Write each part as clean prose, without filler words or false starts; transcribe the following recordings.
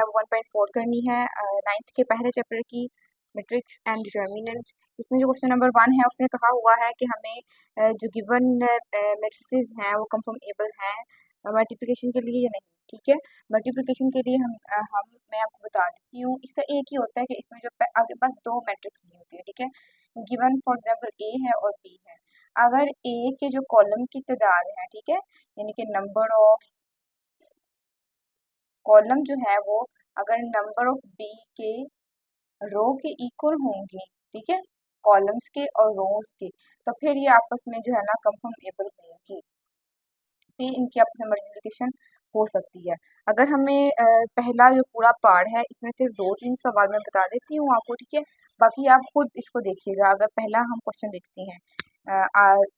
अब 1.4 करनी है नाइन्थ के पहले चैप्टर की मैट्रिक्स एंड डिटर्मिनेंट्स। इसमें जो क्वेश्चन नंबर 1 है उसने कहा हुआ है कि हमें जो गिवन मैट्रिसेस हैं वो कंफर्मेबल हैं मल्टीप्लिकेशन के लिए या नहीं। ठीक है, मल्टीप्लिकेशन के लिए मैं आपको बता देती हूँ। इसका एक ही होता है कि इसमें जो आपके पास दो मैट्रिक्स दी होती है, ठीक है, गिवन फॉर एग्जाम्पल ए है और बी है। अगर ए के जो कॉलम की तादाद है, ठीक है, यानी कि नंबर ऑफ कॉलम जो है वो अगर नंबर ऑफ बी के रो के इक्वल होंगे, ठीक है, कॉलम्स के और रोज के, तो फिर ये आपस में जो है ना कंफर्मेबल होंगी, फिर इनकी आपस में मल्टीप्लिकेशन हो सकती है। अगर हमें पहला जो पूरा पार्ट है इसमें सिर्फ 2-3 सवाल मैं बता देती हूँ आपको, ठीक है, बाकी आप खुद इसको देखिएगा। अगर पहला हम क्वेश्चन देखते हैं,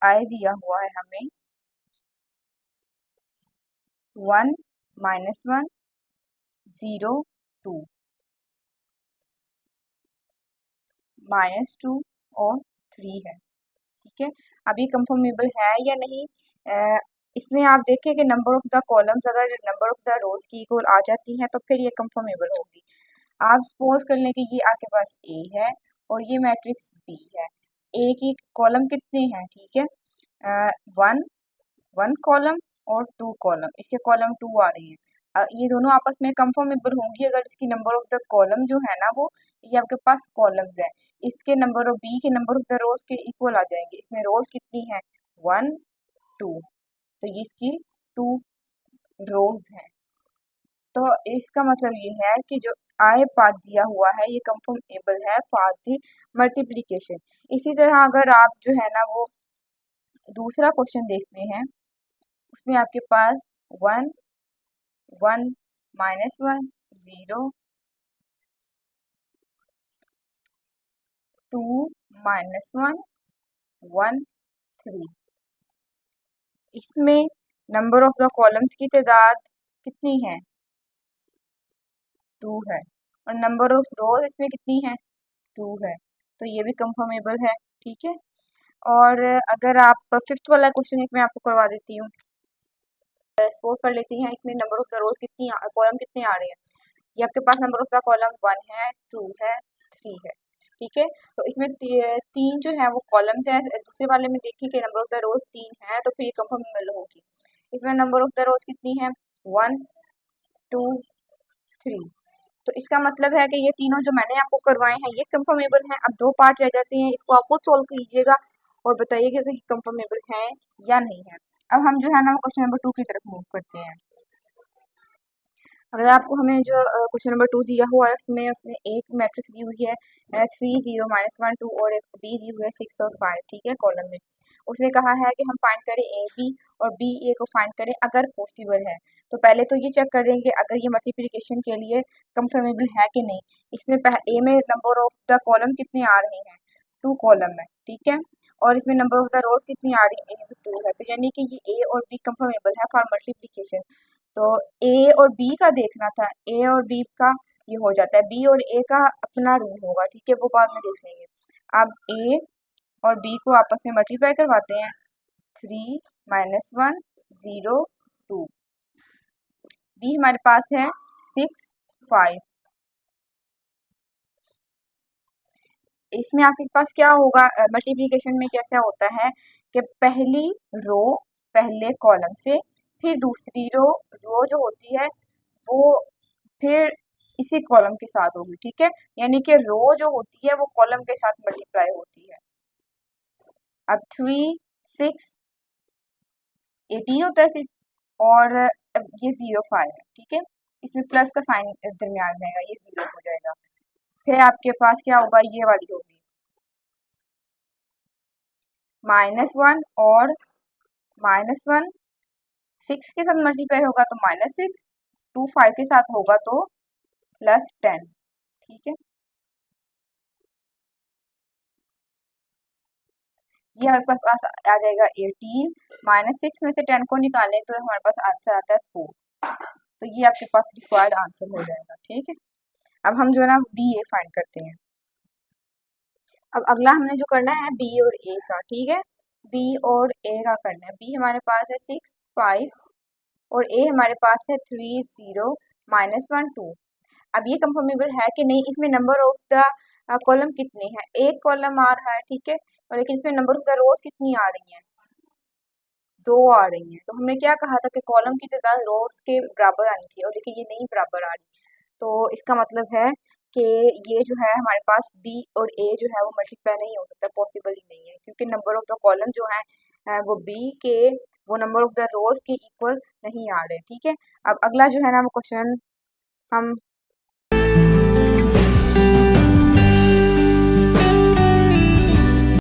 आय दिया हुआ है हमें 1 -1 0 2 -2 और 3 है, ठीक है। अब ये कंफर्मेबल है या नहीं, इसमें आप देखें कि नंबर ऑफ द कॉलम्स अगर नंबर ऑफ द रोज की इक्वल आ जाती हैं तो फिर ये कंफर्मेबल होगी। आप सपोज कर लें कि ये आपके पास ए है और ये मैट्रिक्स बी है। ए की कॉलम कितने हैं, ठीक है, 1 कॉलम और 2 कॉलम, इसके कॉलम 2 आ रहे हैं। ये दोनों आपस में कंफर्मेबल होंगी अगर इसकी नंबर ऑफ द कॉलम जो है ना वो, ये आपके पास कॉलम्स है, इसके नंबर ऑफ बी के नंबर ऑफ द रोज के इक्वल आ जाएंगे। इसमें रोज कितनी है 1 2, तो ये इसकी 2 रोज है। तो इसका मतलब ये है कि जो आय पार्ट दिया हुआ है ये कंफर्मेबल है फॉर द मल्टीप्लिकेशन। इसी तरह अगर आप जो है ना वो दूसरा क्वेश्चन देखते हैं, उसमें आपके पास 1 1 -1 0 2 -1 1 3, इसमें नंबर ऑफ द कॉलम्स की तादाद कितनी है 2 है और नंबर ऑफ रोज इसमें कितनी है 2 है, तो ये भी कंफर्मेबल है, ठीक है। और अगर आप फिफ्थ वाला क्वेश्चन एक मैं आपको करवा देती हूँ, सपोज कर लेती हैं इसमें नंबर ऑफ द रोज कितनी कॉलम कितने आ रहे हैं। ये आपके पास नंबर ऑफ द कॉलम 1 है 2 है 3 है, ठीक है। तो इसमें तीन जो है वो कॉलम्स है, दूसरे वाले में देखिए कि नंबर ऑफ द रोज 3 है तो फिर ये कंफर्मेबल होगी। इसमें नंबर ऑफ द रोज कितनी है 1 2 3, तो इसका मतलब है कि ये तीनों जो मैंने आपको करवाए हैं ये कंफर्मेबल हैं। अब दो पार्ट रह जाते हैं, इसको आप खुद सोल्व कीजिएगा और बताइएगा कि कंफर्मेबल है या नहीं है। अब हम जो है ना क्वेश्चन नंबर 2 की तरफ मूव करते हैं। अगर आपको हमें जो क्वेश्चन नंबर 2 दिया हुआ है उसमें उसने एक मैट्रिक्स दी हुई है 3 0 -1 2 और एक बी दी हुई है 6 और 5, ठीक है, कॉलम में। उसने कहा है कि हम फाइंड करें ए बी और बी ए को फाइंड करें अगर पॉसिबल है। तो पहले तो ये चेक करेंगे अगर ये मल्टीप्लिकेशन के लिए कंफर्मेबल है कि नहीं। इसमें ए में नंबर ऑफ द कॉलम कितने आ रहे हैं 2 कॉलम है, ठीक है, और इसमें नंबर ऑफ द रोज कितनी आ रही है 2 है, तो यानी कि ये ए और बी कंफर्मेबल है फॉर मल्टीप्लिकेशन। तो ए और बी का देखना था, ए और बी का ये हो जाता है, बी और ए का अपना रूल होगा, ठीक है, वो बाद में देख लेंगे। अब ए और बी को आपस में मल्टीप्लाई करवाते हैं 3 -1 0 2, बी हमारे पास है 6 5। इसमें आपके पास क्या होगा मल्टीप्लिकेशन में कैसा होता है कि पहली रो पहले कॉलम से, फिर दूसरी रो रो जो होती है वो फिर इसी कॉलम के साथ होगी, ठीक है, यानी कि रो जो होती है वो कॉलम के साथ मल्टीप्लाई होती है। अब 3 6 18 होता है 6 और अब ये 0 5 है, ठीक है, इसमें प्लस का साइन दरमियान में आएगा, ये 0 हो जाएगा। फिर आपके पास क्या होगा, ये वाली होगी -1 और -1 6 के साथ मल्टीप्लाई होगा तो -6, 2 5 के साथ होगा तो +10, ठीक है। ये हमारे पास आ जाएगा 18, -6 में से 10 को निकालें तो हमारे पास आंसर आता है 4, तो ये आपके पास रिक्वायर्ड आंसर हो जाएगा, ठीक है। अब हम जो है ना बी ए फाइंड करते हैं। अब अगला हमने जो करना है बी और ए का, ठीक है, बी और ए का करना है। बी हमारे पास है 6 5 और ए हमारे पास है 3 0 -1 2। अब ये कंफर्मेबल है कि नहीं, इसमें नंबर ऑफ द कॉलम कितने हैं, एक कॉलम आ रहा है, ठीक है, और लेकिन इसमें नंबर ऑफ द रोज कितनी आ रही हैं, दो आ रही हैं। तो हमने क्या कहा था कि कॉलम की तादाद रोज के बराबर आनी चाहिए, और देखिए ये नहीं बराबर आ रही। तो इसका मतलब है कि ये जो है हमारे पास बी और ए जो है वो मल्टीप्लाई नहीं हो सकता, पॉसिबल ही नहीं है, क्योंकि नंबर ऑफ द कॉलम जो है वो बी के वो नंबर ऑफ द रोज के इक्वल नहीं आ रहे। ठीक है, अब अगला जो है ना वो क्वेश्चन हम